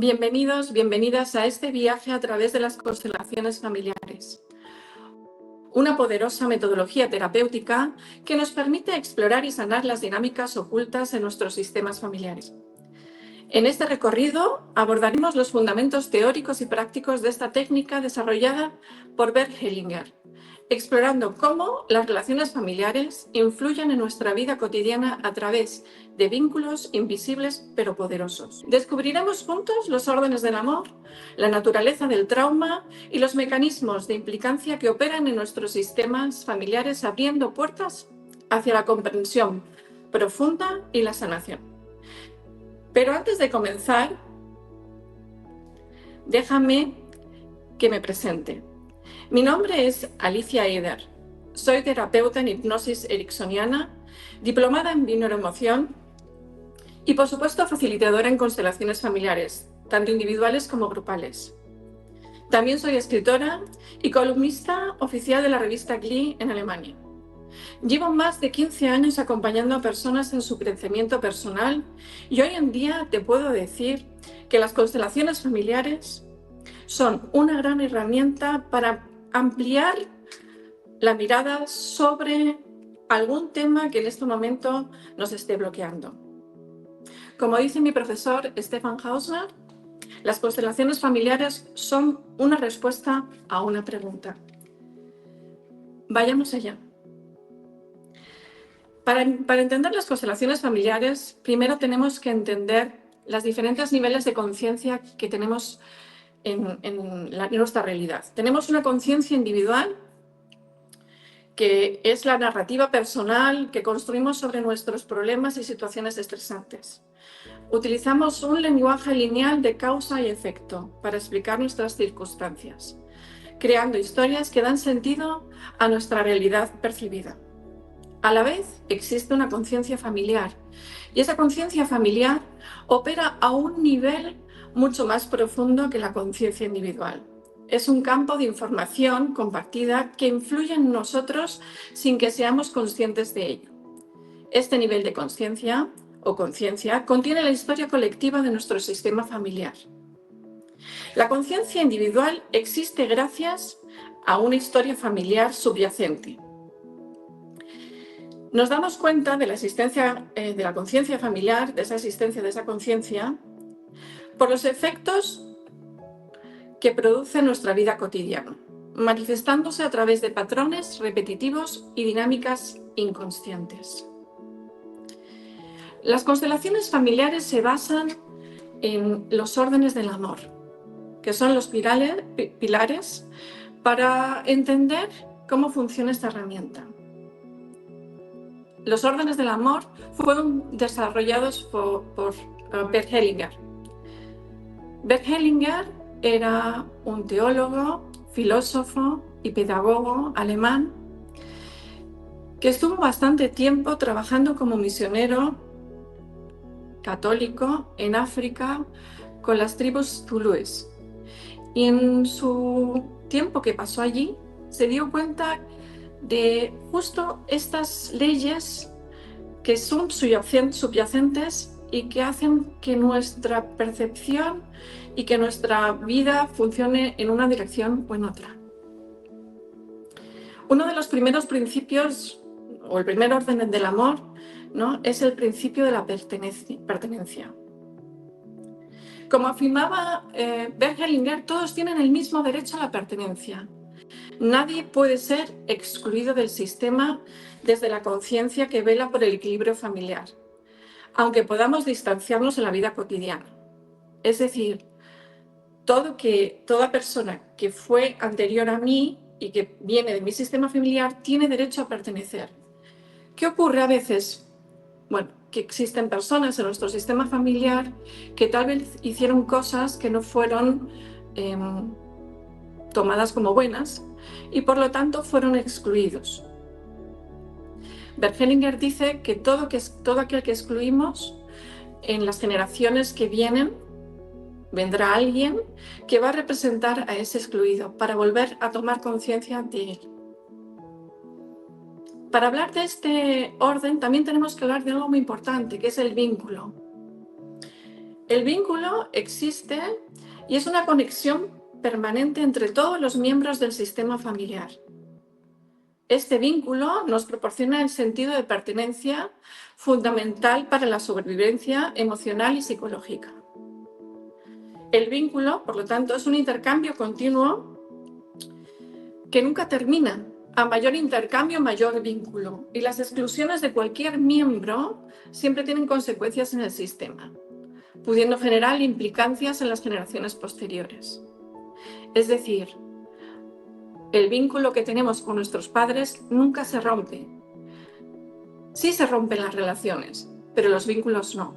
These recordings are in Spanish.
Bienvenidos, bienvenidas a este viaje a través de las constelaciones familiares. Una poderosa metodología terapéutica que nos permite explorar y sanar las dinámicas ocultas en nuestros sistemas familiares. En este recorrido abordaremos los fundamentos teóricos y prácticos de esta técnica desarrollada por Bert Hellinger, explorando cómo las relaciones familiares influyen en nuestra vida cotidiana a través de vínculos invisibles pero poderosos. Descubriremos juntos los órdenes del amor, la naturaleza del trauma y los mecanismos de implicancia que operan en nuestros sistemas familiares, abriendo puertas hacia la comprensión profunda y la sanación. Pero antes de comenzar, déjame que me presente. Mi nombre es Alicia Eder. Soy terapeuta en hipnosis ericksoniana, diplomada en bineuroemoción y, por supuesto, facilitadora en constelaciones familiares, tanto individuales como grupales. También soy escritora y columnista oficial de la revista Glee en Alemania. Llevo más de 15 años acompañando a personas en su crecimiento personal y hoy en día te puedo decir que las constelaciones familiares son una gran herramienta para ampliar la mirada sobre algún tema que en este momento nos esté bloqueando. Como dice mi profesor Stefan Hausner, las constelaciones familiares son una respuesta a una pregunta. Vayamos allá. Para entender las constelaciones familiares, primero tenemos que entender los diferentes niveles de conciencia que tenemos en nuestra realidad. Tenemos una conciencia individual, que es la narrativa personal que construimos sobre nuestros problemas y situaciones estresantes. Utilizamos un lenguaje lineal de causa y efecto para explicar nuestras circunstancias, creando historias que dan sentido a nuestra realidad percibida. A la vez, existe una conciencia familiar, y esa conciencia familiar opera a un nivel mucho más profundo que la conciencia individual. Es un campo de información compartida que influye en nosotros sin que seamos conscientes de ello. Este nivel de conciencia o conciencia contiene la historia colectiva de nuestro sistema familiar. La conciencia individual existe gracias a una historia familiar subyacente. Nos damos cuenta de la existencia de la conciencia familiar, de esa existencia de esa conciencia, por los efectos que produce nuestra vida cotidiana, manifestándose a través de patrones repetitivos y dinámicas inconscientes. Las constelaciones familiares se basan en los órdenes del amor, que son los pilares para entender cómo funciona esta herramienta. Los órdenes del amor fueron desarrollados por Bert Hellinger. Bert Hellinger era un teólogo, filósofo y pedagogo alemán que estuvo bastante tiempo trabajando como misionero católico en África con las tribus zulúes. Y en su tiempo que pasó allí, se dio cuenta de justo estas leyes que son subyacentes y que hacen que nuestra percepción y que nuestra vida funcione en una dirección o en otra. Uno de los primeros principios, o el primer orden del amor, ¿no?, es el principio de la pertenencia. Como afirmaba Bert Hellinger, todos tienen el mismo derecho a la pertenencia. Nadie puede ser excluido del sistema desde la conciencia que vela por el equilibrio familiar, aunque podamos distanciarnos en la vida cotidiana. Es decir, toda persona que fue anterior a mí y que viene de mi sistema familiar tiene derecho a pertenecer. ¿Qué ocurre a veces? Bueno, que existen personas en nuestro sistema familiar que tal vez hicieron cosas que no fueron tomadas como buenas y por lo tanto fueron excluidos. Bert Hellinger dice que todo aquel que excluimos en las generaciones que vienen, vendrá alguien que va a representar a ese excluido para volver a tomar conciencia de él. Para hablar de este orden también tenemos que hablar de algo muy importante, que es el vínculo. El vínculo existe y es una conexión permanente entre todos los miembros del sistema familiar. Este vínculo nos proporciona el sentido de pertenencia fundamental para la sobrevivencia emocional y psicológica. El vínculo, por lo tanto, es un intercambio continuo que nunca termina. A mayor intercambio, mayor vínculo. Y las exclusiones de cualquier miembro siempre tienen consecuencias en el sistema, pudiendo generar implicancias en las generaciones posteriores. Es decir, el vínculo que tenemos con nuestros padres nunca se rompe. Sí se rompen las relaciones, pero los vínculos no.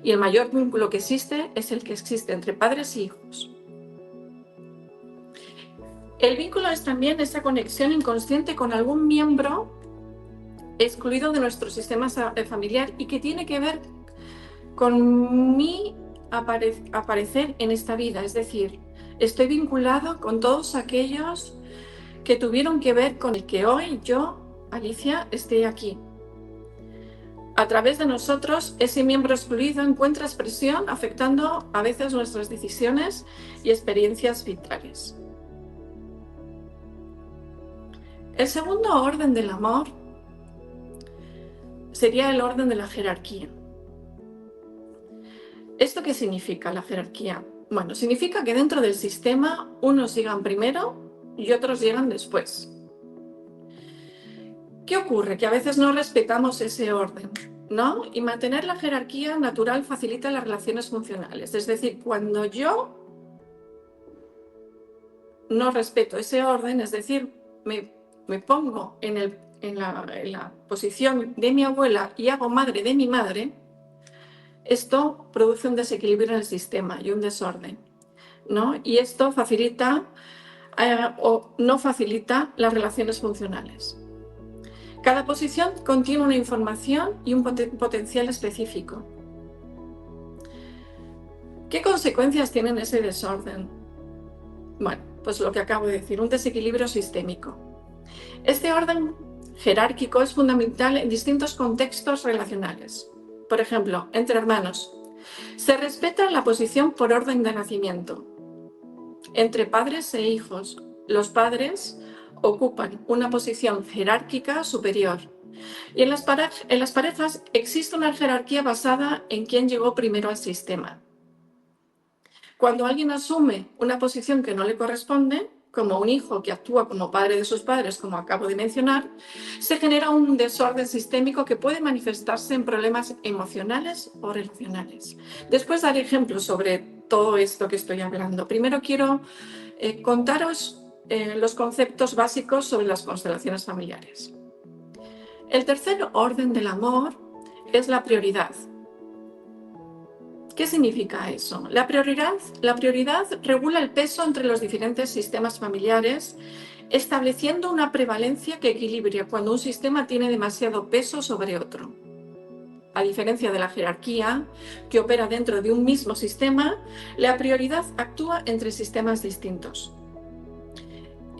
Y el mayor vínculo que existe es el que existe entre padres y hijos. El vínculo es también esa conexión inconsciente con algún miembro excluido de nuestro sistema familiar y que tiene que ver con mi aparecer en esta vida. Es decir, estoy vinculado con todos aquellos que tuvieron que ver con el que hoy yo, Alicia, esté aquí. A través de nosotros, ese miembro excluido encuentra expresión afectando a veces nuestras decisiones y experiencias vitales. El segundo orden del amor sería el orden de la jerarquía. ¿Esto qué significa, la jerarquía? Bueno, significa que dentro del sistema unos llegan primero y otros llegan después. ¿Qué ocurre? Que a veces no respetamos ese orden, ¿no? Y mantener la jerarquía natural facilita las relaciones funcionales. Es decir, cuando yo no respeto ese orden, es decir, me pongo en la posición de mi abuela y hago madre de mi madre, esto produce un desequilibrio en el sistema y un desorden, ¿no? Y esto facilita o no facilita las relaciones funcionales. Cada posición contiene una información y un potencial específico. ¿Qué consecuencias tiene ese desorden? Bueno, pues lo que acabo de decir, un desequilibrio sistémico. Este orden jerárquico es fundamental en distintos contextos relacionales. Por ejemplo, entre hermanos, se respeta la posición por orden de nacimiento. Entre padres e hijos, los padres ocupan una posición jerárquica superior. Y en las parejas existe una jerarquía basada en quién llegó primero al sistema. Cuando alguien asume una posición que no le corresponde, como un hijo que actúa como padre de sus padres, como acabo de mencionar, se genera un desorden sistémico que puede manifestarse en problemas emocionales o relacionales. Después daré ejemplos sobre todo esto que estoy hablando. Primero quiero contaros los conceptos básicos sobre las constelaciones familiares. El tercer orden del amor es la prioridad. ¿Qué significa eso? La prioridad regula el peso entre los diferentes sistemas familiares, estableciendo una prevalencia que equilibra cuando un sistema tiene demasiado peso sobre otro. A diferencia de la jerarquía, que opera dentro de un mismo sistema, la prioridad actúa entre sistemas distintos.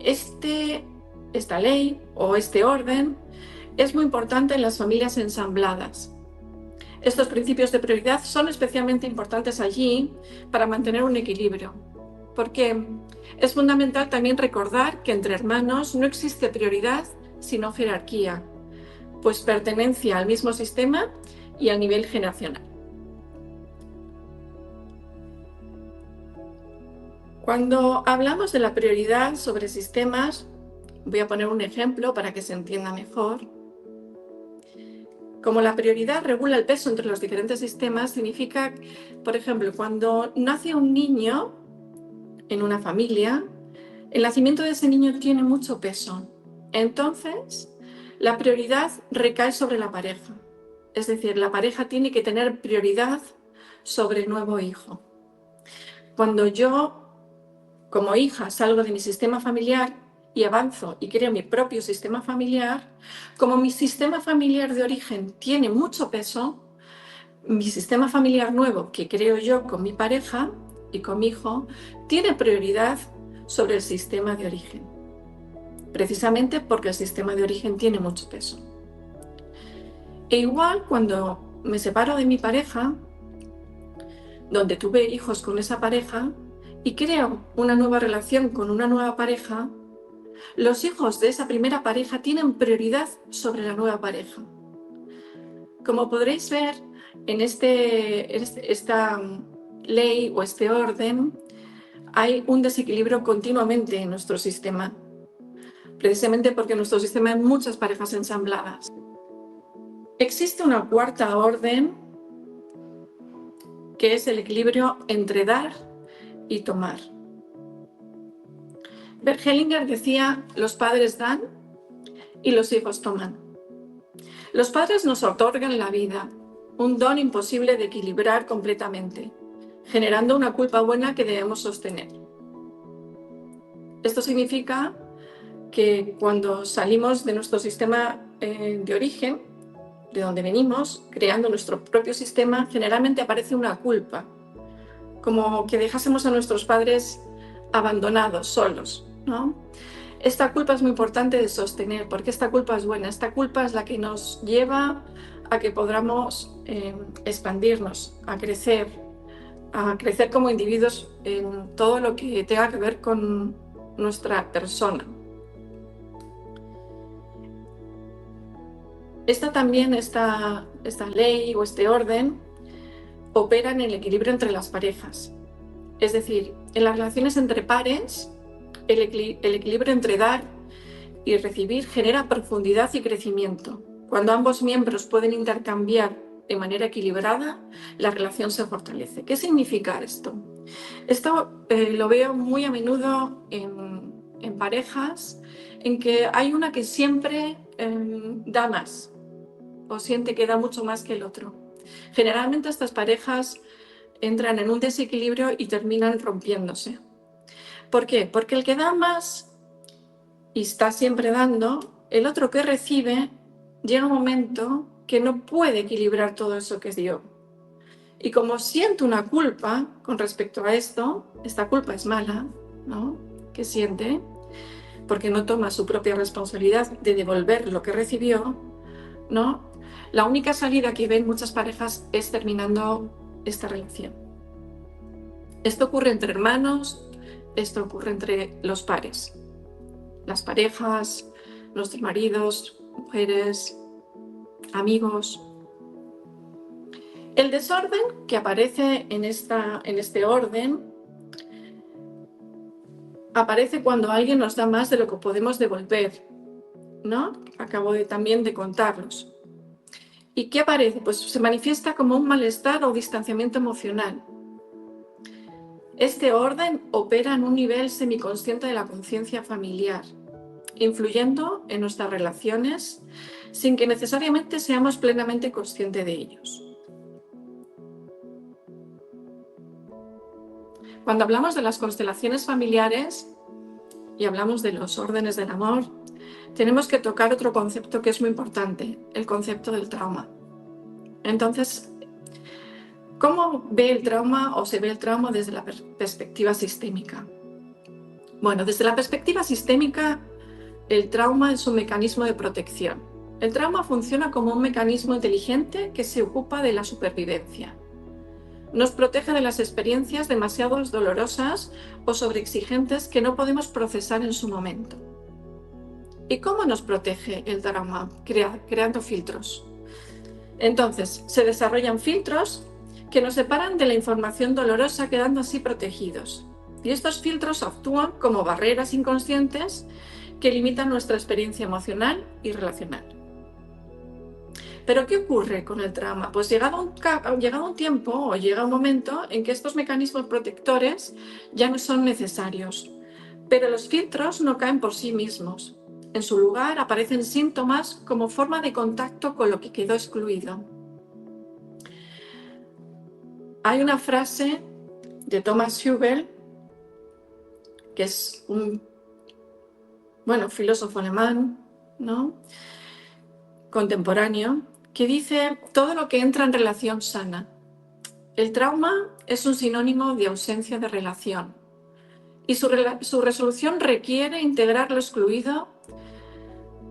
Esta ley o este orden es muy importante en las familias ensambladas. Estos principios de prioridad son especialmente importantes allí para mantener un equilibrio, porque es fundamental también recordar que entre hermanos no existe prioridad sino jerarquía, pues pertenencia al mismo sistema y al nivel generacional. Cuando hablamos de la prioridad sobre sistemas, voy a poner un ejemplo para que se entienda mejor. Como la prioridad regula el peso entre los diferentes sistemas, significa, por ejemplo, cuando nace un niño en una familia, el nacimiento de ese niño tiene mucho peso. Entonces, la prioridad recae sobre la pareja. Es decir, la pareja tiene que tener prioridad sobre el nuevo hijo. Cuando yo, como hija, salgo de mi sistema familiar y avanzo y creo mi propio sistema familiar, como mi sistema familiar de origen tiene mucho peso, mi sistema familiar nuevo que creo yo con mi pareja y con mi hijo tiene prioridad sobre el sistema de origen, precisamente porque el sistema de origen tiene mucho peso. E igual cuando me separo de mi pareja, donde tuve hijos con esa pareja y creo una nueva relación con una nueva pareja, los hijos de esa primera pareja tienen prioridad sobre la nueva pareja. Como podréis ver, en esta ley o este orden, hay un desequilibrio continuamente en nuestro sistema, precisamente porque en nuestro sistema hay muchas parejas ensambladas. Existe una cuarta orden, que es el equilibrio entre dar y tomar. Bert Hellinger decía: los padres dan y los hijos toman. Los padres nos otorgan la vida, un don imposible de equilibrar completamente, generando una culpa buena que debemos sostener. Esto significa que cuando salimos de nuestro sistema de origen, de donde venimos, creando nuestro propio sistema, generalmente aparece una culpa, como que dejásemos a nuestros padres abandonados, solos, ¿no? Esta culpa es muy importante de sostener, porque esta culpa es buena. Esta culpa es la que nos lleva a que podamos expandirnos, a crecer como individuos en todo lo que tenga que ver con nuestra persona. Esta ley o este orden opera en el equilibrio entre las parejas. Es decir, en las relaciones entre pares, el equilibrio entre dar y recibir genera profundidad y crecimiento. Cuando ambos miembros pueden intercambiar de manera equilibrada, la relación se fortalece. ¿Qué significa esto? Esto lo veo muy a menudo en parejas en que hay una que siempre da más o siente que da mucho más que el otro. Generalmente estas parejas entran en un desequilibrio y terminan rompiéndose. ¿Por qué? Porque el que da más y está siempre dando, el otro que recibe, llega un momento que no puede equilibrar todo eso que dio. Y como siente una culpa con respecto a esto, esta culpa es mala, ¿no?, que siente, porque no toma su propia responsabilidad de devolver lo que recibió, ¿no? La única salida que ven muchas parejas es terminando esta relación. Esto ocurre entre hermanos, esto ocurre entre los pares, las parejas, nuestros maridos, mujeres, amigos. El desorden que aparece en este orden aparece cuando alguien nos da más de lo que podemos devolver, ¿no? Acabo también de contarlos. ¿Y qué aparece? Pues se manifiesta como un malestar o distanciamiento emocional. Este orden opera en un nivel semiconsciente de la conciencia familiar, influyendo en nuestras relaciones sin que necesariamente seamos plenamente conscientes de ellos. Cuando hablamos de las constelaciones familiares y hablamos de los órdenes del amor, tenemos que tocar otro concepto que es muy importante, el concepto del trauma. Entonces, ¿cómo ve el trauma o se ve el trauma desde la perspectiva sistémica? Bueno, desde la perspectiva sistémica, el trauma es un mecanismo de protección. El trauma funciona como un mecanismo inteligente que se ocupa de la supervivencia. Nos protege de las experiencias demasiado dolorosas o sobreexigentes que no podemos procesar en su momento. ¿Y cómo nos protege el trauma? Creando filtros. Entonces, se desarrollan filtros que nos separan de la información dolorosa, quedando así protegidos. Y estos filtros actúan como barreras inconscientes que limitan nuestra experiencia emocional y relacional. ¿Pero qué ocurre con el trauma? Pues llegado un tiempo o llega un momento en que estos mecanismos protectores ya no son necesarios, pero los filtros no caen por sí mismos. En su lugar aparecen síntomas como forma de contacto con lo que quedó excluido. Hay una frase de Thomas Hübel, que es un filósofo alemán, ¿no?, contemporáneo, que dice: todo lo que entra en relación sana. El trauma es un sinónimo de ausencia de relación y su resolución requiere integrar lo excluido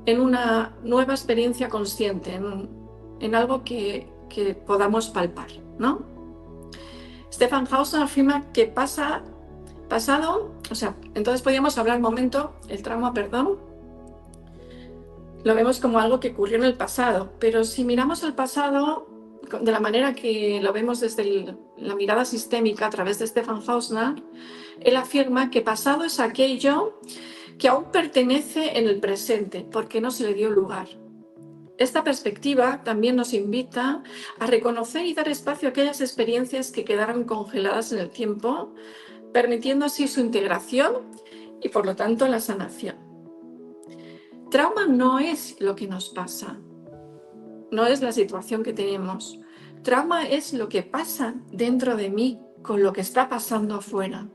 en una nueva experiencia consciente, en algo que podamos palpar, ¿no? Stefan Hausner afirma que entonces podríamos hablar el trauma, lo vemos como algo que ocurrió en el pasado, pero si miramos el pasado de la manera que lo vemos desde la mirada sistémica a través de Stefan Hausner, él afirma que pasado es aquello que aún pertenece en el presente porque no se le dio lugar. Esta perspectiva también nos invita a reconocer y dar espacio a aquellas experiencias que quedaron congeladas en el tiempo, permitiendo así su integración y por lo tanto la sanación. Trauma no es lo que nos pasa, no es la situación que tenemos. Trauma es lo que pasa dentro de mí con lo que está pasando afuera,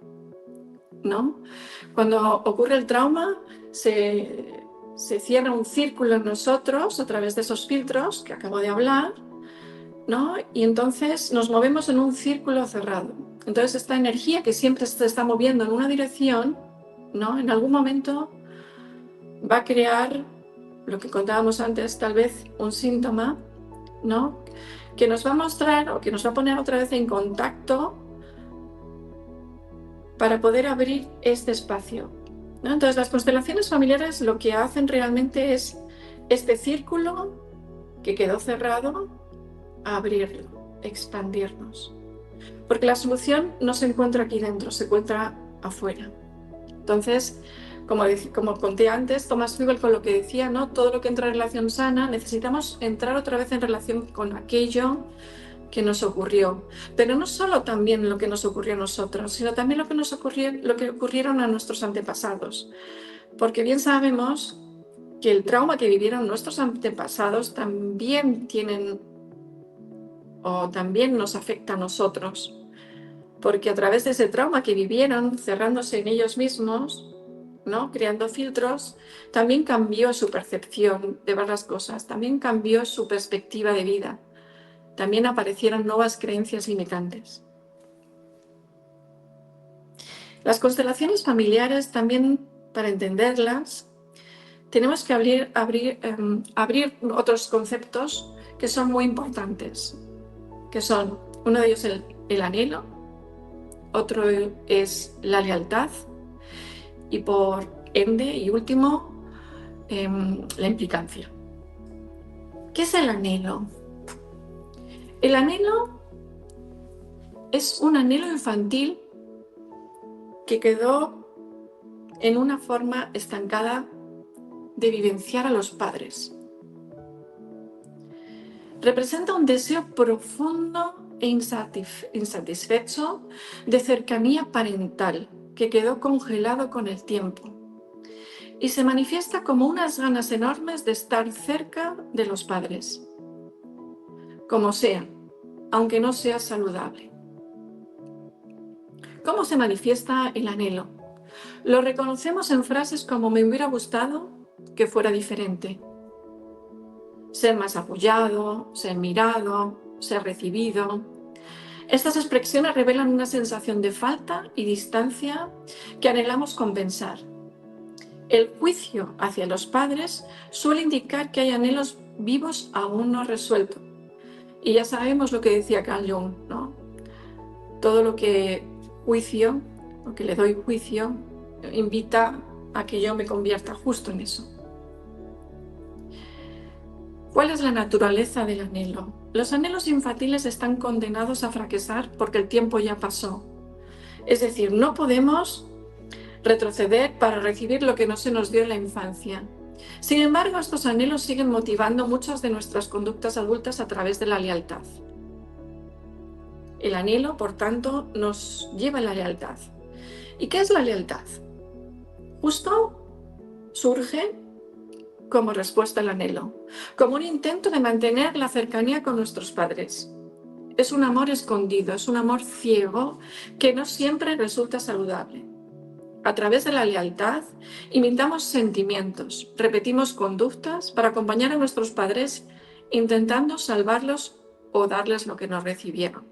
¿no? Cuando ocurre el trauma, se cierra un círculo en nosotros a través de esos filtros que acabo de hablar, ¿no? Y entonces nos movemos en un círculo cerrado. Entonces esta energía que siempre se está moviendo en una dirección, ¿no? En algún momento va a crear lo que contábamos antes, tal vez un síntoma, ¿no? Que nos va a mostrar o que nos va a poner otra vez en contacto para poder abrir este espacio, ¿no? Entonces las constelaciones familiares lo que hacen realmente es este círculo que quedó cerrado, abrirlo, expandirnos. Porque la solución no se encuentra aquí dentro, se encuentra afuera. Entonces, como conté antes, Thomas Hügel con lo que decía, ¿no? Todo lo que entra en relación sana, necesitamos entrar otra vez en relación con aquello que nos ocurrió. Pero no solo también lo que nos ocurrió a nosotros, sino también lo que ocurrieron a nuestros antepasados. Porque bien sabemos que el trauma que vivieron nuestros antepasados también también nos afecta a nosotros. Porque a través de ese trauma que vivieron, cerrándose en ellos mismos, ¿no? Creando filtros, también cambió su percepción de ver las cosas, también cambió su perspectiva de vida, también aparecieron nuevas creencias limitantes. Las constelaciones familiares, también para entenderlas, tenemos que abrir otros conceptos que son muy importantes, que son, uno de ellos el anhelo, otro es la lealtad y por ende y último la implicancia. ¿Qué es el anhelo? El anhelo es un anhelo infantil que quedó en una forma estancada de vivenciar a los padres. Representa un deseo profundo e insatisfecho de cercanía parental que quedó congelado con el tiempo y se manifiesta como unas ganas enormes de estar cerca de los padres, como sea, aunque no sea saludable. ¿Cómo se manifiesta el anhelo? Lo reconocemos en frases como me hubiera gustado que fuera diferente. Ser más apoyado, ser mirado, ser recibido. Estas expresiones revelan una sensación de falta y distancia que anhelamos compensar. El juicio hacia los padres suele indicar que hay anhelos vivos aún no resueltos. Y ya sabemos lo que decía Carl Jung, ¿no? Todo lo que juicio, lo que le doy juicio, invita a que yo me convierta justo en eso. ¿Cuál es la naturaleza del anhelo? Los anhelos infantiles están condenados a fracasar porque el tiempo ya pasó. Es decir, no podemos retroceder para recibir lo que no se nos dio en la infancia. Sin embargo, estos anhelos siguen motivando muchas de nuestras conductas adultas a través de la lealtad. El anhelo, por tanto, nos lleva a la lealtad. ¿Y qué es la lealtad? Justo surge como respuesta al anhelo, como un intento de mantener la cercanía con nuestros padres. Es un amor escondido, es un amor ciego que no siempre resulta saludable. A través de la lealtad, imitamos sentimientos, repetimos conductas para acompañar a nuestros padres, intentando salvarlos o darles lo que nos recibieron.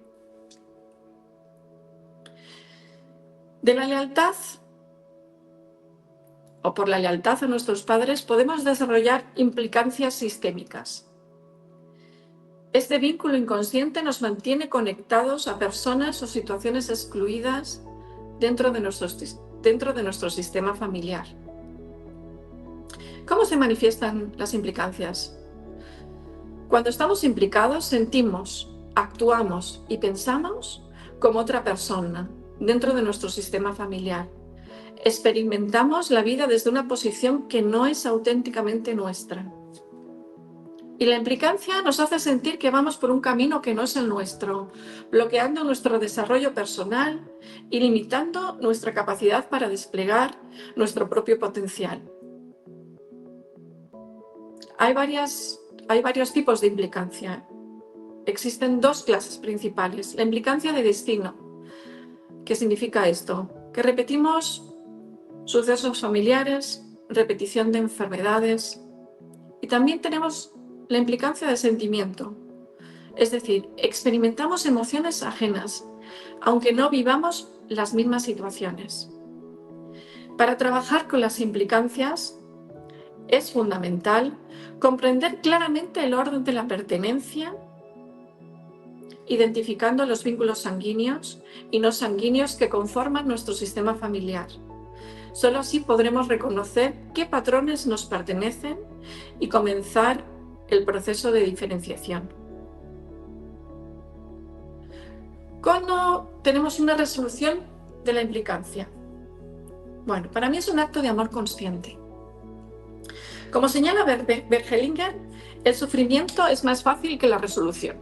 De la lealtad, o por la lealtad a nuestros padres, podemos desarrollar implicancias sistémicas. Este vínculo inconsciente nos mantiene conectados a personas o situaciones excluidas dentro de nuestro sistema familiar. ¿Cómo se manifiestan las implicancias? Cuando estamos implicados, sentimos, actuamos y pensamos como otra persona dentro de nuestro sistema familiar. Experimentamos la vida desde una posición que no es auténticamente nuestra. Y la implicancia nos hace sentir que vamos por un camino que no es el nuestro, bloqueando nuestro desarrollo personal y limitando nuestra capacidad para desplegar nuestro propio potencial. Hay varios tipos de implicancia. Existen dos clases principales. La implicancia de destino. ¿Qué significa esto? Que repetimos sucesos familiares, repetición de enfermedades, y también tenemos la implicancia de sentimiento. Es decir, experimentamos emociones ajenas, aunque no vivamos las mismas situaciones. Para trabajar con las implicancias es fundamental comprender claramente el orden de la pertenencia, identificando los vínculos sanguíneos y no sanguíneos que conforman nuestro sistema familiar. Solo así podremos reconocer qué patrones nos pertenecen y comenzar el proceso de diferenciación. ¿Cómo tenemos una resolución de la implicancia? Bueno, para mí es un acto de amor consciente. Como señala Bergelinger, el sufrimiento es más fácil que la resolución.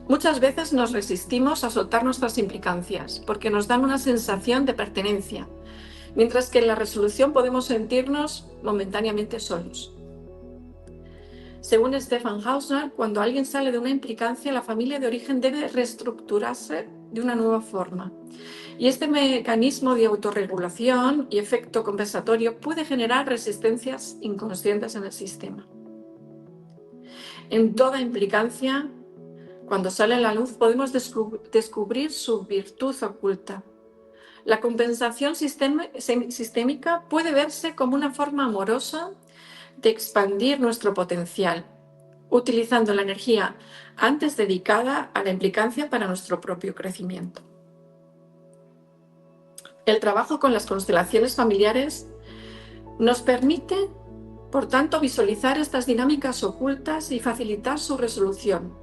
Muchas veces nos resistimos a soltar nuestras implicancias porque nos dan una sensación de pertenencia, mientras que en la resolución podemos sentirnos momentáneamente solos. Según Stefan Hausner, cuando alguien sale de una implicancia, la familia de origen debe reestructurarse de una nueva forma. Y este mecanismo de autorregulación y efecto compensatorio puede generar resistencias inconscientes en el sistema. En toda implicancia, cuando sale a la luz, podemos descubrir su virtud oculta. La compensación sistémica puede verse como una forma amorosa de expandir nuestro potencial, utilizando la energía antes dedicada a la implicancia para nuestro propio crecimiento. El trabajo con las constelaciones familiares nos permite, por tanto, visualizar estas dinámicas ocultas y facilitar su resolución,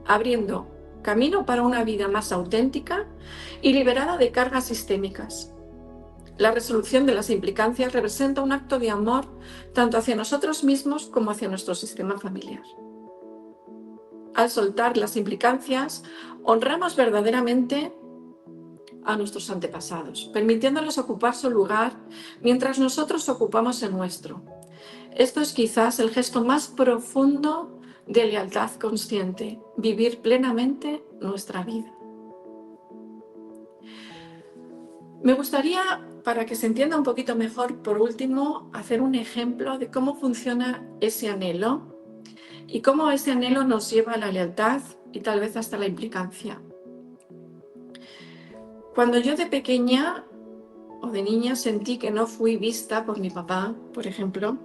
abriendo camino para una vida más auténtica y liberada de cargas sistémicas. La resolución de las implicancias representa un acto de amor tanto hacia nosotros mismos como hacia nuestro sistema familiar. Al soltar las implicancias, honramos verdaderamente a nuestros antepasados, permitiéndoles ocupar su lugar mientras nosotros ocupamos el nuestro. Esto es quizás el gesto más profundo de lealtad consciente, vivir plenamente nuestra vida. Me gustaría, para que se entienda un poquito mejor, por último, hacer un ejemplo de cómo funciona ese anhelo y cómo ese anhelo nos lleva a la lealtad y tal vez hasta la implicancia. Cuando yo de pequeña o de niña sentí que no fui vista por mi papá, por ejemplo,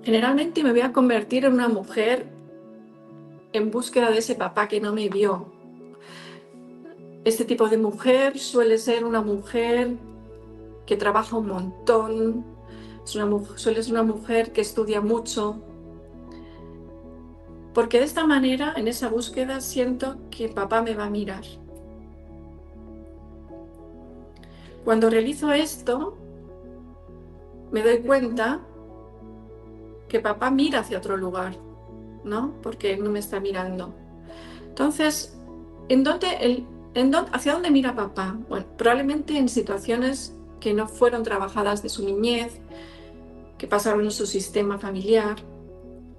generalmente me voy a convertir en una mujer en búsqueda de ese papá que no me vio. Este tipo de mujer suele ser una mujer que trabaja un montón, suele ser una mujer que estudia mucho, porque de esta manera, en esa búsqueda, siento que papá me va a mirar. Cuando realizo esto, me doy cuenta que papá mira hacia otro lugar, ¿no? Porque él no me está mirando. Entonces, ¿hacia dónde mira papá? Bueno, probablemente en situaciones que no fueron trabajadas de su niñez, que pasaron en su sistema familiar,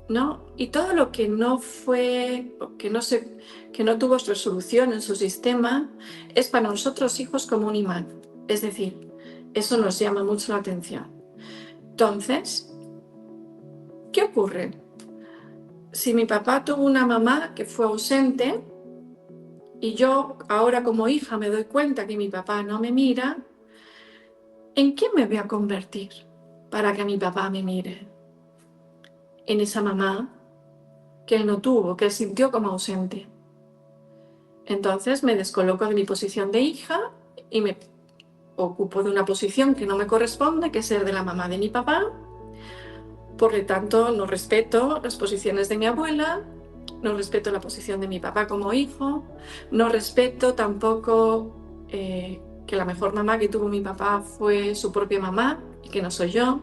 ¿no? Y todo lo que no fue, que no tuvo resolución en su sistema, es para nosotros hijos como un imán. Es decir, eso nos llama mucho la atención. Entonces, ¿qué ocurre? Si mi papá tuvo una mamá que fue ausente y yo ahora como hija me doy cuenta que mi papá no me mira, ¿en qué me voy a convertir para que mi papá me mire? en esa mamá que él no tuvo, que él sintió como ausente. Entonces me descoloco de mi posición de hija y me ocupo de una posición que no me corresponde, que es ser de la mamá de mi papá. Por lo tanto, no respeto las posiciones de mi abuela, no respeto la posición de mi papá como hijo, no respeto tampoco que la mejor mamá que tuvo mi papá fue su propia mamá y que no soy yo.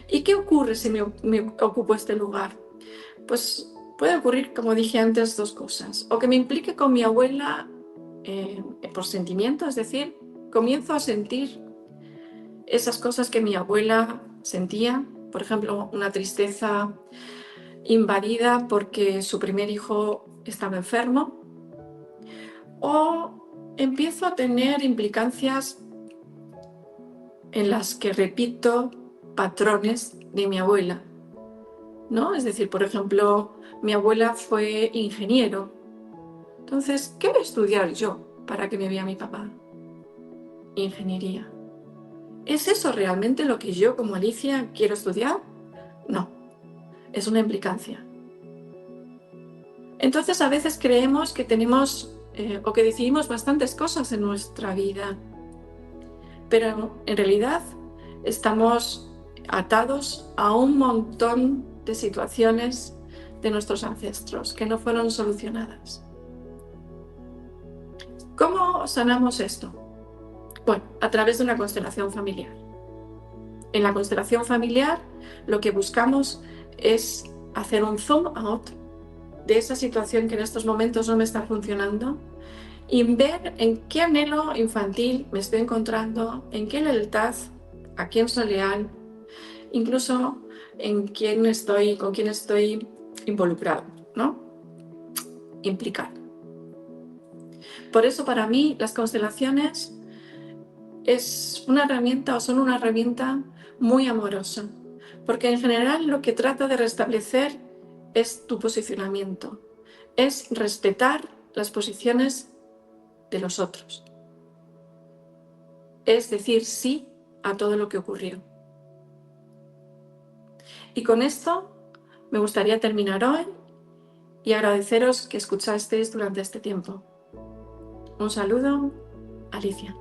¿Y qué ocurre si me ocupo este lugar? Pues puede ocurrir, como dije antes, dos cosas. O que me implique con mi abuela por sentimiento, es decir, comienzo a sentir esas cosas que mi abuela sentía, por ejemplo, una tristeza invadida porque su primer hijo estaba enfermo, o empiezo a tener implicancias en las que repito patrones de mi abuela, ¿no? Es decir, por ejemplo, mi abuela fue ingeniero. Entonces, ¿qué voy a estudiar yo para que me vea mi papá? Ingeniería. ¿Es eso realmente lo que yo como Alicia quiero estudiar? No, es una implicancia. Entonces a veces creemos que tenemos o que decidimos bastantes cosas en nuestra vida, pero en realidad estamos atados a un montón de situaciones de nuestros ancestros que no fueron solucionadas. ¿Cómo sanamos esto? Bueno, a través de una constelación familiar. En la constelación familiar lo que buscamos es hacer un zoom out de esa situación que en estos momentos no me está funcionando y ver en qué anhelo infantil me estoy encontrando, en qué lealtad, a quién soy leal, incluso en con quién estoy involucrado, ¿no? Implicado. Por eso para mí las constelaciones es una herramienta o son una herramienta muy amorosa, porque en general lo que trata de restablecer es tu posicionamiento, es respetar las posiciones de los otros, es decir sí a todo lo que ocurrió. Y con esto me gustaría terminar hoy y agradeceros que escuchasteis durante este tiempo. Un saludo, Alicia.